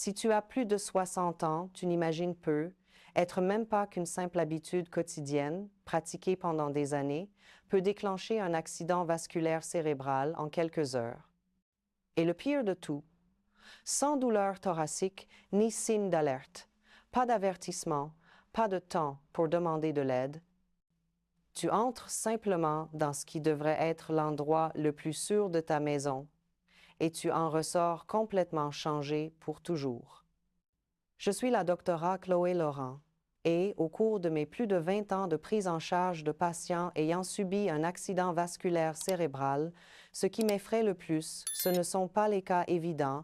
Si tu as plus de 60 ans, tu n'imagines peu, être même pas qu'une simple habitude quotidienne, pratiquée pendant des années, peut déclencher un accident vasculaire cérébral en quelques heures. Et le pire de tout, sans douleur thoracique ni signe d'alerte, pas d'avertissement, pas de temps pour demander de l'aide, tu entres simplement dans ce qui devrait être l'endroit le plus sûr de ta maison et tu en ressors complètement changé pour toujours. Je suis la docteure Chloé Laurent et, au cours de mes plus de 20 ans de prise en charge de patients ayant subi un accident vasculaire cérébral, ce qui m'effraie le plus, ce ne sont pas les cas évidents,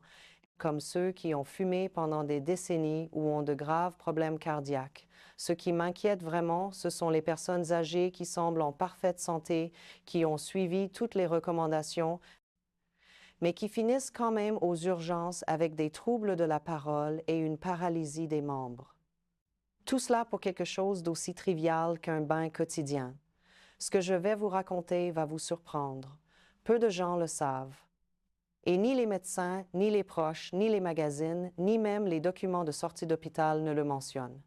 comme ceux qui ont fumé pendant des décennies ou ont de graves problèmes cardiaques. Ce qui m'inquiète vraiment, ce sont les personnes âgées qui semblent en parfaite santé, qui ont suivi toutes les recommandations, mais qui finissent quand même aux urgences avec des troubles de la parole et une paralysie des membres. Tout cela pour quelque chose d'aussi trivial qu'un bain quotidien. Ce que je vais vous raconter va vous surprendre. Peu de gens le savent. Et ni les médecins, ni les proches, ni les magazines, ni même les documents de sortie d'hôpital ne le mentionnent.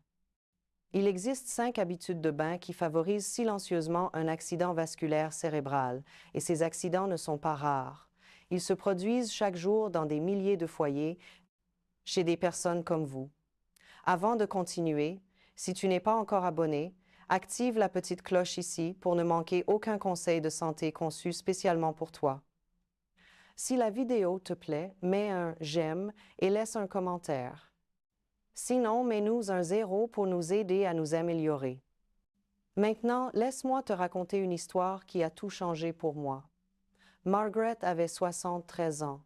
Il existe 5 habitudes de bain qui favorisent silencieusement un accident vasculaire cérébral, et ces accidents ne sont pas rares. Ils se produisent chaque jour dans des milliers de foyers, chez des personnes comme vous. Avant de continuer, si tu n'es pas encore abonné, active la petite cloche ici pour ne manquer aucun conseil de santé conçu spécialement pour toi. Si la vidéo te plaît, mets un j'aime et laisse un commentaire. Sinon, mets-nous un 0 pour nous aider à nous améliorer. Maintenant, laisse-moi te raconter une histoire qui a tout changé pour moi. Margaret avait 73 ans.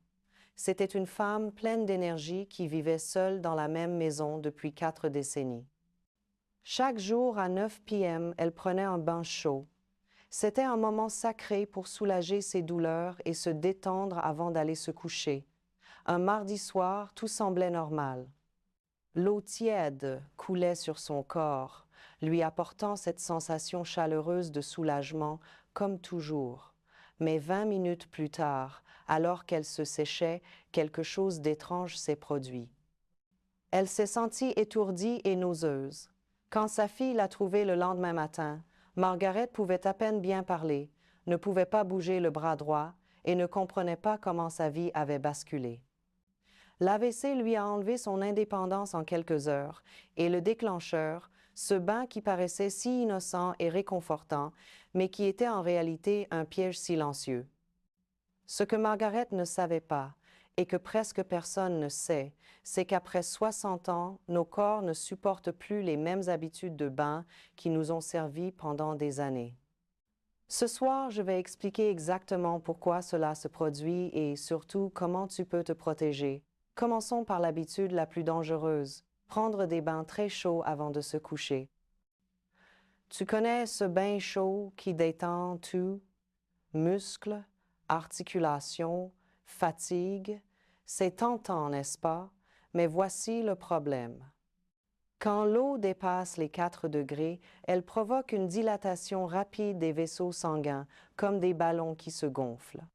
C'était une femme pleine d'énergie qui vivait seule dans la même maison depuis 4 décennies. Chaque jour à 9 p.m., elle prenait un bain chaud. C'était un moment sacré pour soulager ses douleurs et se détendre avant d'aller se coucher. Un mardi soir, tout semblait normal. L'eau tiède coulait sur son corps, lui apportant cette sensation chaleureuse de soulagement, comme toujours. Mais 20 minutes plus tard, alors qu'elle se séchait, quelque chose d'étrange s'est produit. Elle s'est sentie étourdie et nauseuse. Quand sa fille l'a trouvée le lendemain matin, Margaret pouvait à peine bien parler, ne pouvait pas bouger le bras droit et ne comprenait pas comment sa vie avait basculé. L'AVC lui a enlevé son indépendance en quelques heures, et le déclencheur, ce bain qui paraissait si innocent et réconfortant, mais qui était en réalité un piège silencieux. Ce que Margaret ne savait pas, et que presque personne ne sait, c'est qu'après 60 ans, nos corps ne supportent plus les mêmes habitudes de bain qui nous ont servi pendant des années. Ce soir, je vais expliquer exactement pourquoi cela se produit et surtout comment tu peux te protéger. Commençons par l'habitude la plus dangereuse, prendre des bains très chauds avant de se coucher. Tu connais ce bain chaud qui détend tout, muscles, articulations, fatigue. C'est tentant, n'est-ce pas? Mais voici le problème. Quand l'eau dépasse les 4 degrés, elle provoque une dilatation rapide des vaisseaux sanguins, comme des ballons qui se gonflent.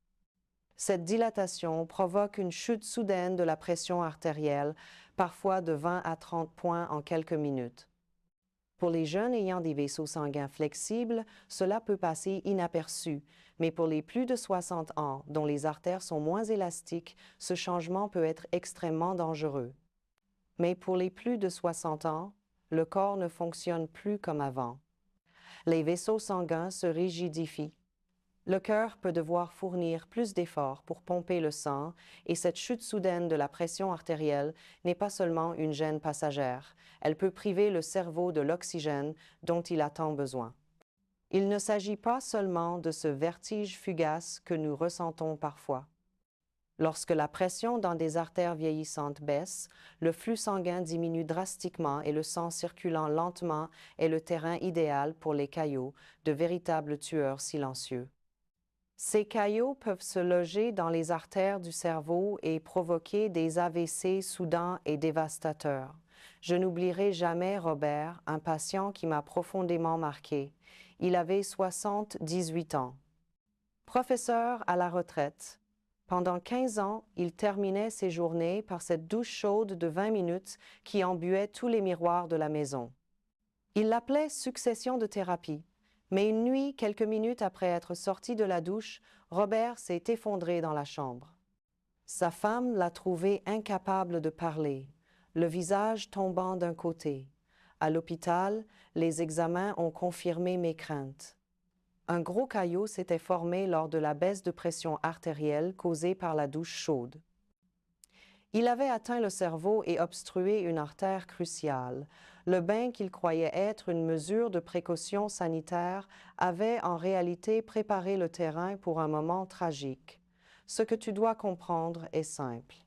Cette dilatation provoque une chute soudaine de la pression artérielle, parfois de 20 à 30 points en quelques minutes. Pour les jeunes ayant des vaisseaux sanguins flexibles, cela peut passer inaperçu, mais pour les plus de 60 ans, dont les artères sont moins élastiques, ce changement peut être extrêmement dangereux. Mais pour les plus de 60 ans, le corps ne fonctionne plus comme avant. Les vaisseaux sanguins se rigidifient. Le cœur peut devoir fournir plus d'efforts pour pomper le sang et cette chute soudaine de la pression artérielle n'est pas seulement une gêne passagère, elle peut priver le cerveau de l'oxygène dont il a tant besoin. Il ne s'agit pas seulement de ce vertige fugace que nous ressentons parfois. Lorsque la pression dans des artères vieillissantes baisse, le flux sanguin diminue drastiquement et le sang circulant lentement est le terrain idéal pour les caillots, de véritables tueurs silencieux. Ces caillots peuvent se loger dans les artères du cerveau et provoquer des AVC soudains et dévastateurs. Je n'oublierai jamais Robert, un patient qui m'a profondément marqué. Il avait 78 ans. Professeur à la retraite, Pendant 15 ans, il terminait ses journées par cette douche chaude de 20 minutes qui embuait tous les miroirs de la maison. Il l'appelait succession de thérapie. Mais une nuit, quelques minutes après être sorti de la douche, Robert s'est effondré dans la chambre. Sa femme l'a trouvé incapable de parler, le visage tombant d'un côté. À l'hôpital, les examens ont confirmé mes craintes. Un gros caillot s'était formé lors de la baisse de pression artérielle causée par la douche chaude. Il avait atteint le cerveau et obstrué une artère cruciale. Le bain qu'il croyait être une mesure de précaution sanitaire avait en réalité préparé le terrain pour un moment tragique. Ce que tu dois comprendre est simple.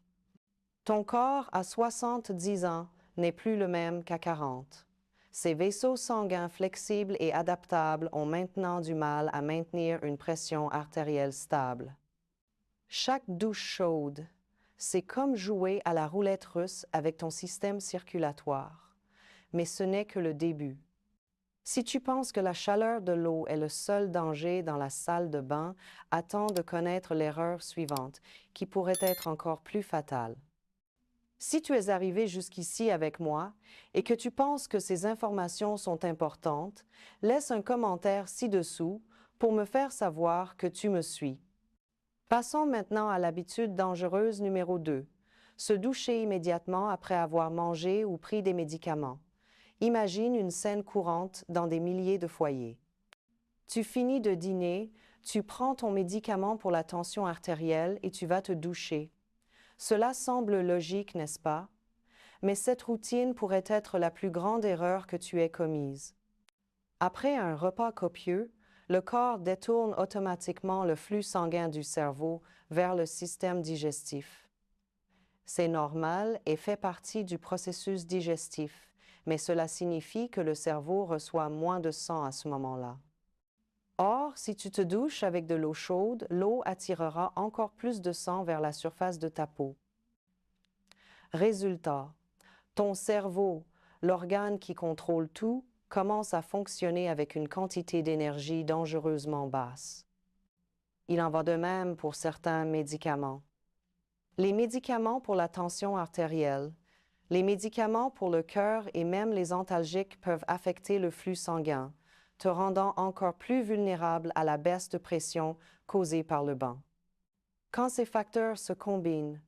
Ton corps à 70 ans n'est plus le même qu'à 40. Ces vaisseaux sanguins flexibles et adaptables ont maintenant du mal à maintenir une pression artérielle stable. Chaque douche chaude, c'est comme jouer à la roulette russe avec ton système circulatoire. Mais ce n'est que le début. Si tu penses que la chaleur de l'eau est le seul danger dans la salle de bain, attends de connaître l'erreur suivante, qui pourrait être encore plus fatale. Si tu es arrivé jusqu'ici avec moi et que tu penses que ces informations sont importantes, laisse un commentaire ci-dessous pour me faire savoir que tu me suis. Passons maintenant à l'habitude dangereuse numéro 2, se doucher immédiatement après avoir mangé ou pris des médicaments. Imagine une scène courante dans des milliers de foyers. Tu finis de dîner, tu prends ton médicament pour la tension artérielle et tu vas te doucher. Cela semble logique, n'est-ce pas? Mais cette routine pourrait être la plus grande erreur que tu aies commise. Après un repas copieux, le corps détourne automatiquement le flux sanguin du cerveau vers le système digestif. C'est normal et fait partie du processus digestif, mais cela signifie que le cerveau reçoit moins de sang à ce moment-là. Or, si tu te douches avec de l'eau chaude, l'eau attirera encore plus de sang vers la surface de ta peau. Résultat, ton cerveau, l'organe qui contrôle tout, commence à fonctionner avec une quantité d'énergie dangereusement basse. Il en va de même pour certains médicaments. Les médicaments pour la tension artérielle, les médicaments pour le cœur et même les antalgiques peuvent affecter le flux sanguin, te rendant encore plus vulnérable à la baisse de pression causée par le bain. Quand ces facteurs se combinent,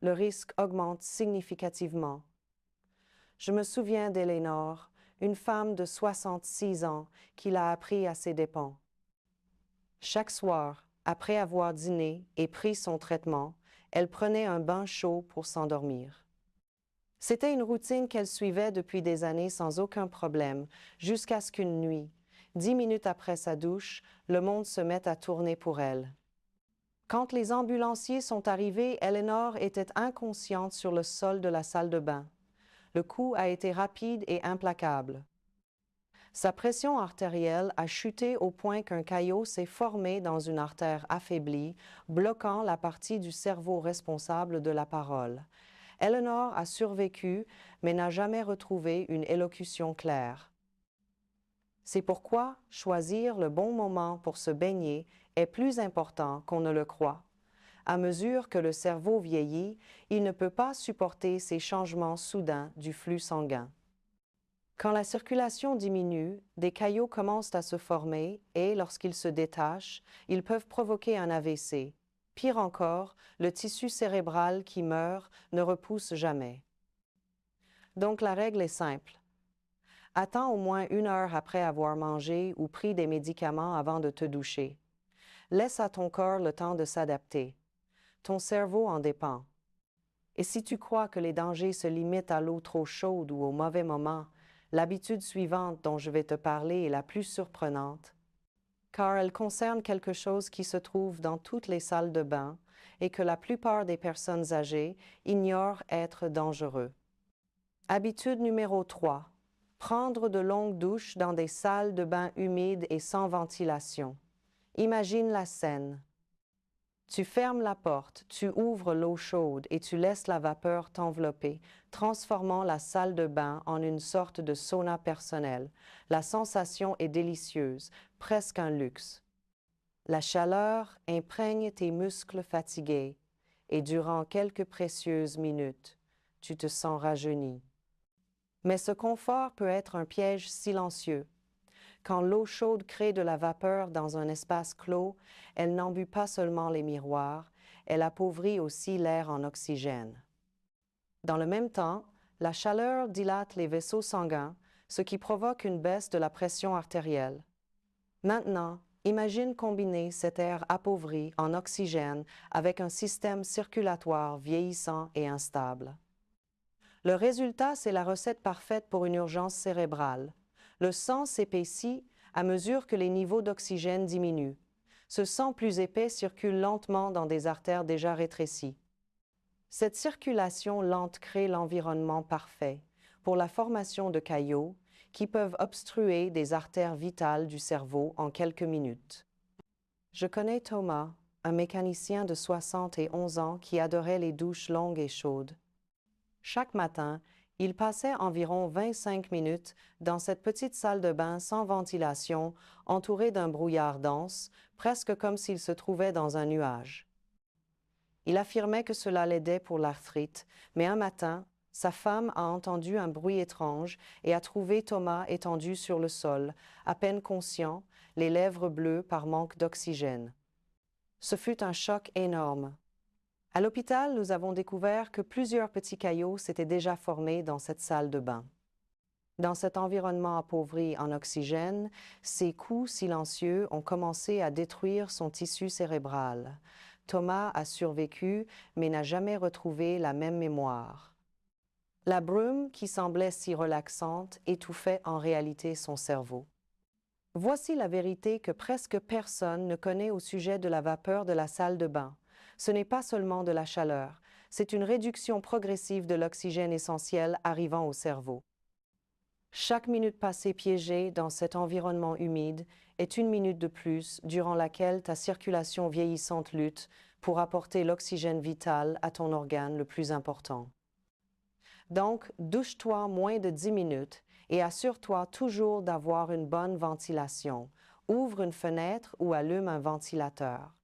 le risque augmente significativement. Je me souviens d'Eléonore, une femme de 66 ans qui l'a appris à ses dépens. Chaque soir, après avoir dîné et pris son traitement, elle prenait un bain chaud pour s'endormir. C'était une routine qu'elle suivait depuis des années sans aucun problème, jusqu'à ce qu'une nuit, 10 minutes après sa douche, le monde se mette à tourner pour elle. Quand les ambulanciers sont arrivés, Eléonore était inconsciente sur le sol de la salle de bain. Le coup a été rapide et implacable. Sa pression artérielle a chuté au point qu'un caillot s'est formé dans une artère affaiblie, bloquant la partie du cerveau responsable de la parole. Eléonore a survécu, mais n'a jamais retrouvé une élocution claire. C'est pourquoi choisir le bon moment pour se baigner est plus important qu'on ne le croit. À mesure que le cerveau vieillit, il ne peut pas supporter ces changements soudains du flux sanguin. Quand la circulation diminue, des caillots commencent à se former et, lorsqu'ils se détachent, ils peuvent provoquer un AVC. Pire encore, le tissu cérébral qui meurt ne repousse jamais. Donc la règle est simple. Attends au moins 1 heure après avoir mangé ou pris des médicaments avant de te doucher. Laisse à ton corps le temps de s'adapter. Ton cerveau en dépend. Et si tu crois que les dangers se limitent à l'eau trop chaude ou au mauvais moment, l'habitude suivante dont je vais te parler est la plus surprenante, car elle concerne quelque chose qui se trouve dans toutes les salles de bain et que la plupart des personnes âgées ignorent être dangereux. Habitude numéro 3. Prendre de longues douches dans des salles de bain humides et sans ventilation. Imagine la scène. Tu fermes la porte, tu ouvres l'eau chaude et tu laisses la vapeur t'envelopper, transformant la salle de bain en une sorte de sauna personnel. La sensation est délicieuse, presque un luxe. La chaleur imprègne tes muscles fatigués et durant quelques précieuses minutes, tu te sens rajeuni. Mais ce confort peut être un piège silencieux. Quand l'eau chaude crée de la vapeur dans un espace clos, elle n'embue pas seulement les miroirs, elle appauvrit aussi l'air en oxygène. Dans le même temps, la chaleur dilate les vaisseaux sanguins, ce qui provoque une baisse de la pression artérielle. Maintenant, imagine combiner cet air appauvri en oxygène avec un système circulatoire vieillissant et instable. Le résultat, c'est la recette parfaite pour une urgence cérébrale. Le sang s'épaissit à mesure que les niveaux d'oxygène diminuent. Ce sang plus épais circule lentement dans des artères déjà rétrécies. Cette circulation lente crée l'environnement parfait pour la formation de caillots qui peuvent obstruer des artères vitales du cerveau en quelques minutes. Je connais Thomas, un mécanicien de 71 ans qui adorait les douches longues et chaudes. Chaque matin, il passait environ 25 minutes dans cette petite salle de bain sans ventilation, entourée d'un brouillard dense, presque comme s'il se trouvait dans un nuage. Il affirmait que cela l'aidait pour l'arthrite, mais un matin, sa femme a entendu un bruit étrange et a trouvé Thomas étendu sur le sol, à peine conscient, les lèvres bleues par manque d'oxygène. Ce fut un choc énorme. À l'hôpital, nous avons découvert que plusieurs petits caillots s'étaient déjà formés dans cette salle de bain. Dans cet environnement appauvri en oxygène, ces coups silencieux ont commencé à détruire son tissu cérébral. Thomas a survécu, mais n'a jamais retrouvé la même mémoire. La brume, qui semblait si relaxante, étouffait en réalité son cerveau. Voici la vérité que presque personne ne connaît au sujet de la vapeur de la salle de bain. Ce n'est pas seulement de la chaleur, c'est une réduction progressive de l'oxygène essentiel arrivant au cerveau. Chaque minute passée piégée dans cet environnement humide est une minute de plus durant laquelle ta circulation vieillissante lutte pour apporter l'oxygène vital à ton organe le plus important. Donc, douche-toi moins de 10 minutes et assure-toi toujours d'avoir une bonne ventilation. Ouvre une fenêtre ou allume un ventilateur.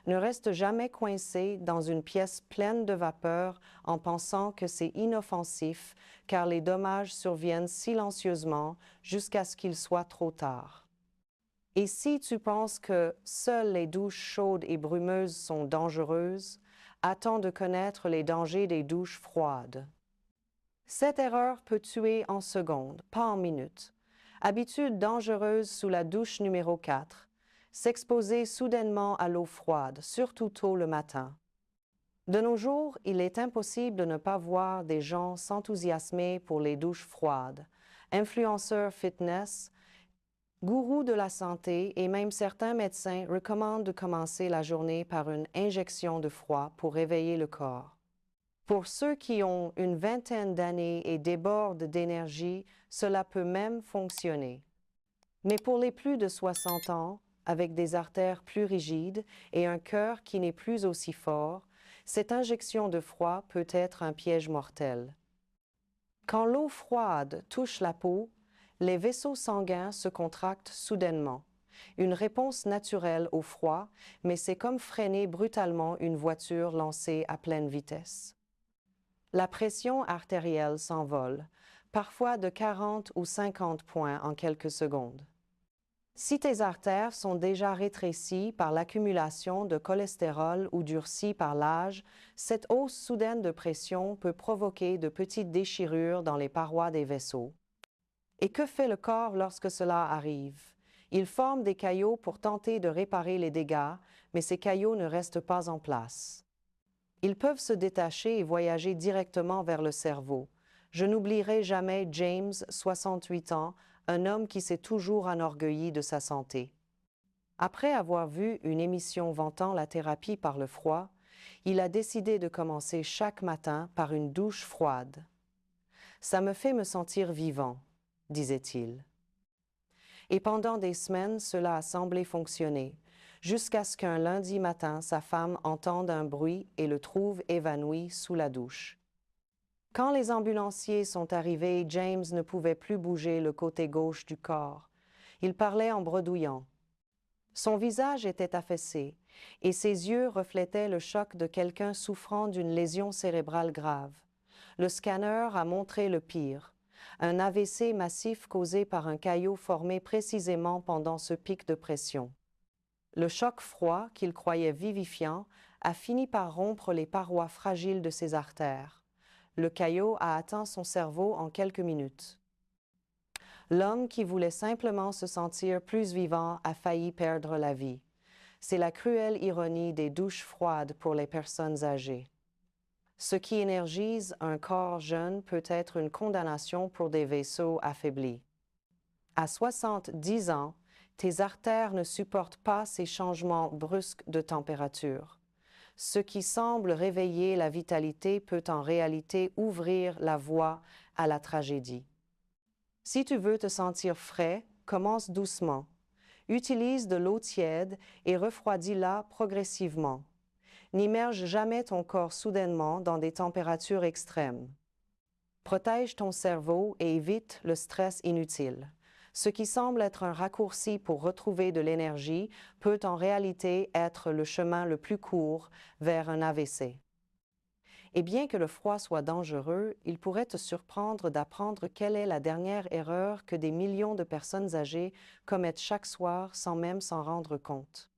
Ne reste jamais coincé dans une pièce pleine de vapeur en pensant que c'est inoffensif, car les dommages surviennent silencieusement jusqu'à ce qu'il soit trop tard. Et si tu penses que seules les douches chaudes et brumeuses sont dangereuses, attends de connaître les dangers des douches froides. Cette erreur peut tuer en secondes, pas en minutes. Habitude dangereuse sous la douche numéro 4. S'exposer soudainement à l'eau froide, surtout tôt le matin. De nos jours, il est impossible de ne pas voir des gens s'enthousiasmer pour les douches froides. Influenceurs fitness, gourous de la santé et même certains médecins recommandent de commencer la journée par une injection de froid pour réveiller le corps. Pour ceux qui ont une vingtaine d'années et débordent d'énergie, cela peut même fonctionner. Mais pour les plus de 60 ans, avec des artères plus rigides et un cœur qui n'est plus aussi fort, cette injection de froid peut être un piège mortel. Quand l'eau froide touche la peau, les vaisseaux sanguins se contractent soudainement. Une réponse naturelle au froid, mais c'est comme freiner brutalement une voiture lancée à pleine vitesse. La pression artérielle s'envole, parfois de 40 ou 50 points en quelques secondes. Si tes artères sont déjà rétrécies par l'accumulation de cholestérol ou durcies par l'âge, cette hausse soudaine de pression peut provoquer de petites déchirures dans les parois des vaisseaux. Et que fait le corps lorsque cela arrive? Il forme des caillots pour tenter de réparer les dégâts, mais ces caillots ne restent pas en place. Ils peuvent se détacher et voyager directement vers le cerveau. Je n'oublierai jamais James, 68 ans, un homme qui s'est toujours enorgueilli de sa santé. Après avoir vu une émission vantant la thérapie par le froid, il a décidé de commencer chaque matin par une douche froide. « Ça me fait me sentir vivant », disait-il. Et pendant des semaines, cela a semblé fonctionner, jusqu'à ce qu'un lundi matin, sa femme entende un bruit et le trouve évanoui sous la douche. Quand les ambulanciers sont arrivés, James ne pouvait plus bouger le côté gauche du corps. Il parlait en bredouillant. Son visage était affaissé et ses yeux reflétaient le choc de quelqu'un souffrant d'une lésion cérébrale grave. Le scanner a montré le pire, un AVC massif causé par un caillot formé précisément pendant ce pic de pression. Le choc froid, qu'il croyait vivifiant, a fini par rompre les parois fragiles de ses artères. Le caillot a atteint son cerveau en quelques minutes. L'homme qui voulait simplement se sentir plus vivant a failli perdre la vie. C'est la cruelle ironie des douches froides pour les personnes âgées. Ce qui énergise un corps jeune peut être une condamnation pour des vaisseaux affaiblis. À 70 ans, tes artères ne supportent pas ces changements brusques de température. Ce qui semble réveiller la vitalité peut en réalité ouvrir la voie à la tragédie. Si tu veux te sentir frais, commence doucement. Utilise de l'eau tiède et refroidis-la progressivement. N'immerge jamais ton corps soudainement dans des températures extrêmes. Protège ton cerveau et évite le stress inutile. Ce qui semble être un raccourci pour retrouver de l'énergie peut en réalité être le chemin le plus court vers un AVC. Et bien que le froid soit dangereux, il pourrait te surprendre d'apprendre quelle est la dernière erreur que des millions de personnes âgées commettent chaque soir sans même s'en rendre compte.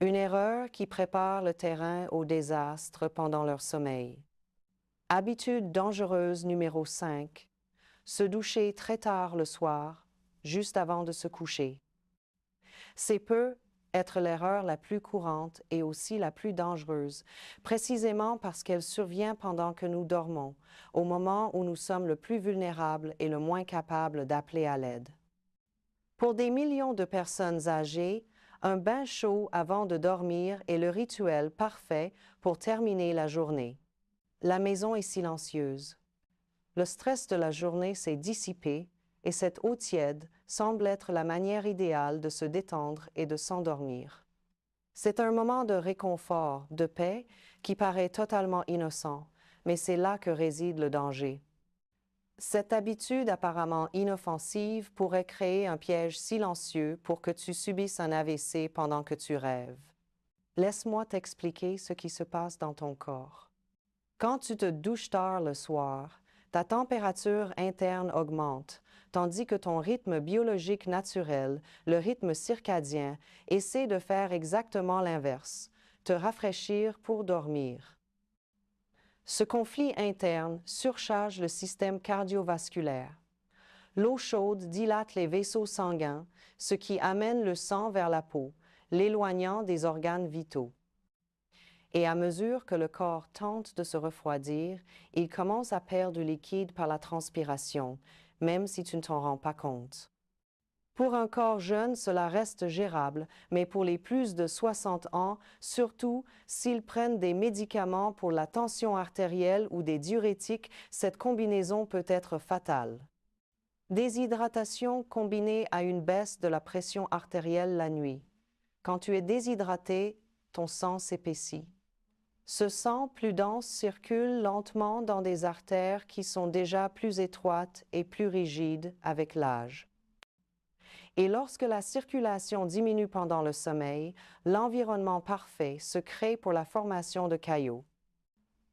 Une erreur qui prépare le terrain au désastre pendant leur sommeil. Habitude dangereuse numéro 5. Se doucher très tard le soir, juste avant de se coucher. C'est peut être l'erreur la plus courante et aussi la plus dangereuse, précisément parce qu'elle survient pendant que nous dormons, au moment où nous sommes le plus vulnérables et le moins capables d'appeler à l'aide. Pour des millions de personnes âgées, un bain chaud avant de dormir est le rituel parfait pour terminer la journée. La maison est silencieuse. Le stress de la journée s'est dissipé et cette eau tiède semble être la manière idéale de se détendre et de s'endormir. C'est un moment de réconfort, de paix, qui paraît totalement innocent, mais c'est là que réside le danger. Cette habitude apparemment inoffensive pourrait créer un piège silencieux pour que tu subisses un AVC pendant que tu rêves. Laisse-moi t'expliquer ce qui se passe dans ton corps. Quand tu te douches tard le soir, ta température interne augmente, tandis que ton rythme biologique naturel, le rythme circadien, essaie de faire exactement l'inverse, te rafraîchir pour dormir. Ce conflit interne surcharge le système cardiovasculaire. L'eau chaude dilate les vaisseaux sanguins, ce qui amène le sang vers la peau, l'éloignant des organes vitaux. Et à mesure que le corps tente de se refroidir, il commence à perdre du liquide par la transpiration, même si tu ne t'en rends pas compte. Pour un corps jeune, cela reste gérable, mais pour les plus de 60 ans, surtout s'ils prennent des médicaments pour la tension artérielle ou des diurétiques, cette combinaison peut être fatale. Déshydratation combinée à une baisse de la pression artérielle la nuit. Quand tu es déshydraté, ton sang s'épaissit. Ce sang plus dense circule lentement dans des artères qui sont déjà plus étroites et plus rigides avec l'âge. Et lorsque la circulation diminue pendant le sommeil, l'environnement parfait se crée pour la formation de caillots.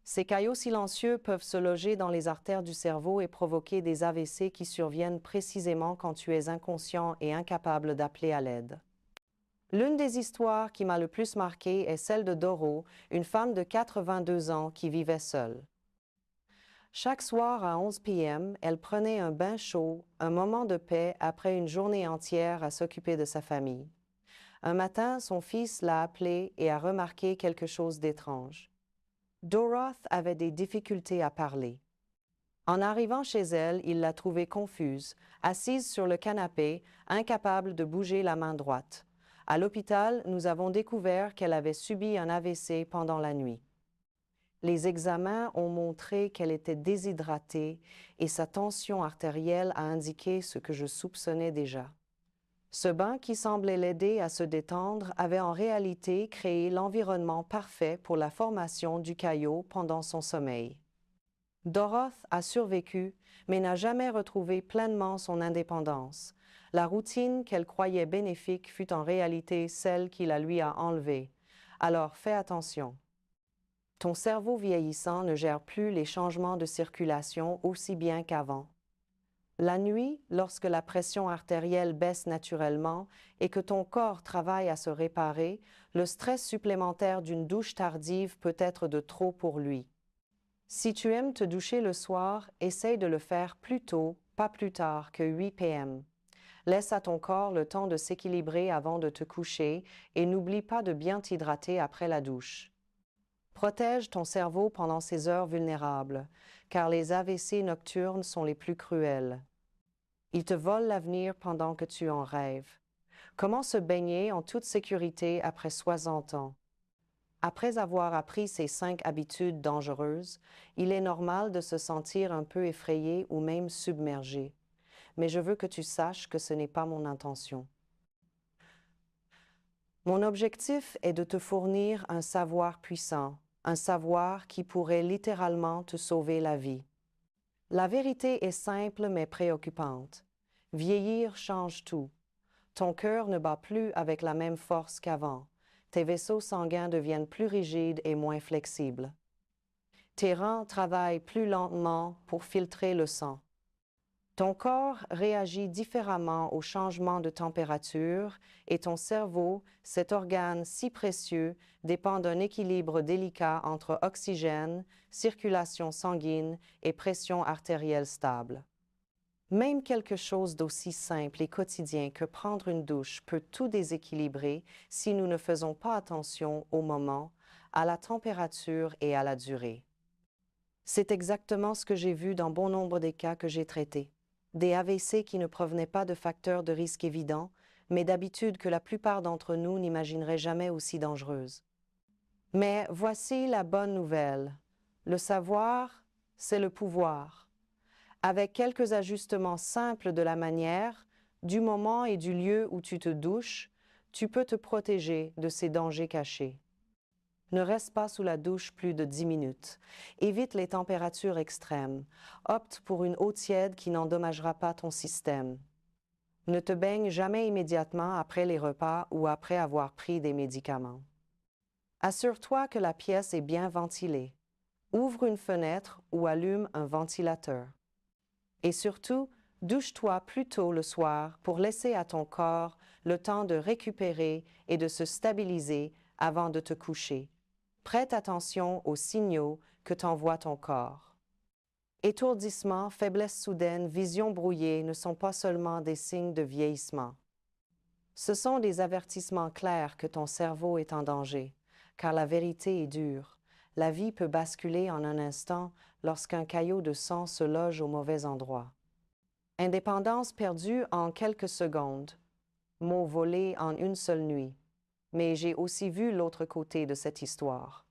Ces caillots silencieux peuvent se loger dans les artères du cerveau et provoquer des AVC qui surviennent précisément quand tu es inconscient et incapable d'appeler à l'aide. L'une des histoires qui m'a le plus marquée est celle de Doro, une femme de 82 ans qui vivait seule. Chaque soir à 11 p.m., elle prenait un bain chaud, un moment de paix après une journée entière à s'occuper de sa famille. Un matin, son fils l'a appelée et a remarqué quelque chose d'étrange. Doroth avait des difficultés à parler. En arrivant chez elle, il l'a trouvée confuse, assise sur le canapé, incapable de bouger la main droite. À l'hôpital, nous avons découvert qu'elle avait subi un AVC pendant la nuit. Les examens ont montré qu'elle était déshydratée et sa tension artérielle a indiqué ce que je soupçonnais déjà. Ce bain qui semblait l'aider à se détendre avait en réalité créé l'environnement parfait pour la formation du caillot pendant son sommeil. Dorothy a survécu, mais n'a jamais retrouvé pleinement son indépendance. La routine qu'elle croyait bénéfique fut en réalité celle qui la lui a enlevée. Alors fais attention. Ton cerveau vieillissant ne gère plus les changements de circulation aussi bien qu'avant. La nuit, lorsque la pression artérielle baisse naturellement et que ton corps travaille à se réparer, le stress supplémentaire d'une douche tardive peut être de trop pour lui. Si tu aimes te doucher le soir, essaye de le faire plus tôt, pas plus tard que 8 p.m. Laisse à ton corps le temps de s'équilibrer avant de te coucher et n'oublie pas de bien t'hydrater après la douche. Protège ton cerveau pendant ces heures vulnérables, car les AVC nocturnes sont les plus cruels. Ils te volent l'avenir pendant que tu en rêves. Comment se baigner en toute sécurité après 60 ans? Après avoir appris ces 5 habitudes dangereuses, il est normal de se sentir un peu effrayé ou même submergé. Mais je veux que tu saches que ce n'est pas mon intention. Mon objectif est de te fournir un savoir puissant, un savoir qui pourrait littéralement te sauver la vie. La vérité est simple mais préoccupante. Vieillir change tout. Ton cœur ne bat plus avec la même force qu'avant. Tes vaisseaux sanguins deviennent plus rigides et moins flexibles. Tes reins travaillent plus lentement pour filtrer le sang. Ton corps réagit différemment aux changements de température et ton cerveau, cet organe si précieux, dépend d'un équilibre délicat entre oxygène, circulation sanguine et pression artérielle stable. Même quelque chose d'aussi simple et quotidien que prendre une douche peut tout déséquilibrer si nous ne faisons pas attention au moment, à la température et à la durée. C'est exactement ce que j'ai vu dans bon nombre des cas que j'ai traités. Des AVC qui ne provenaient pas de facteurs de risque évidents, mais d'habitudes que la plupart d'entre nous n'imagineraient jamais aussi dangereuses. Mais voici la bonne nouvelle. Le savoir, c'est le pouvoir. Avec quelques ajustements simples de la manière, du moment et du lieu où tu te douches, tu peux te protéger de ces dangers cachés. Ne reste pas sous la douche plus de 10 minutes. Évite les températures extrêmes. Opte pour une eau tiède qui n'endommagera pas ton système. Ne te baigne jamais immédiatement après les repas ou après avoir pris des médicaments. Assure-toi que la pièce est bien ventilée. Ouvre une fenêtre ou allume un ventilateur. Et surtout, douche-toi plus tôt le soir pour laisser à ton corps le temps de récupérer et de se stabiliser avant de te coucher. Prête attention aux signaux que t'envoie ton corps. Étourdissement, faiblesse soudaine, vision brouillée ne sont pas seulement des signes de vieillissement. Ce sont des avertissements clairs que ton cerveau est en danger, car la vérité est dure. La vie peut basculer en un instant lorsqu'un caillot de sang se loge au mauvais endroit. Indépendance perdue en quelques secondes, mot volé en une seule nuit. Mais j'ai aussi vu l'autre côté de cette histoire.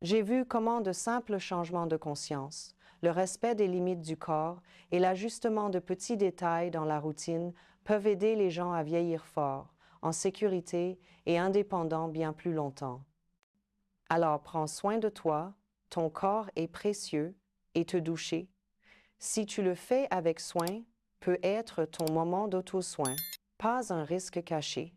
J'ai vu comment de simples changements de conscience, le respect des limites du corps et l'ajustement de petits détails dans la routine peuvent aider les gens à vieillir fort, en sécurité et indépendants bien plus longtemps. Alors prends soin de toi, ton corps est précieux, et te doucher, si tu le fais avec soin, peut être ton moment d'auto-soin, pas un risque caché.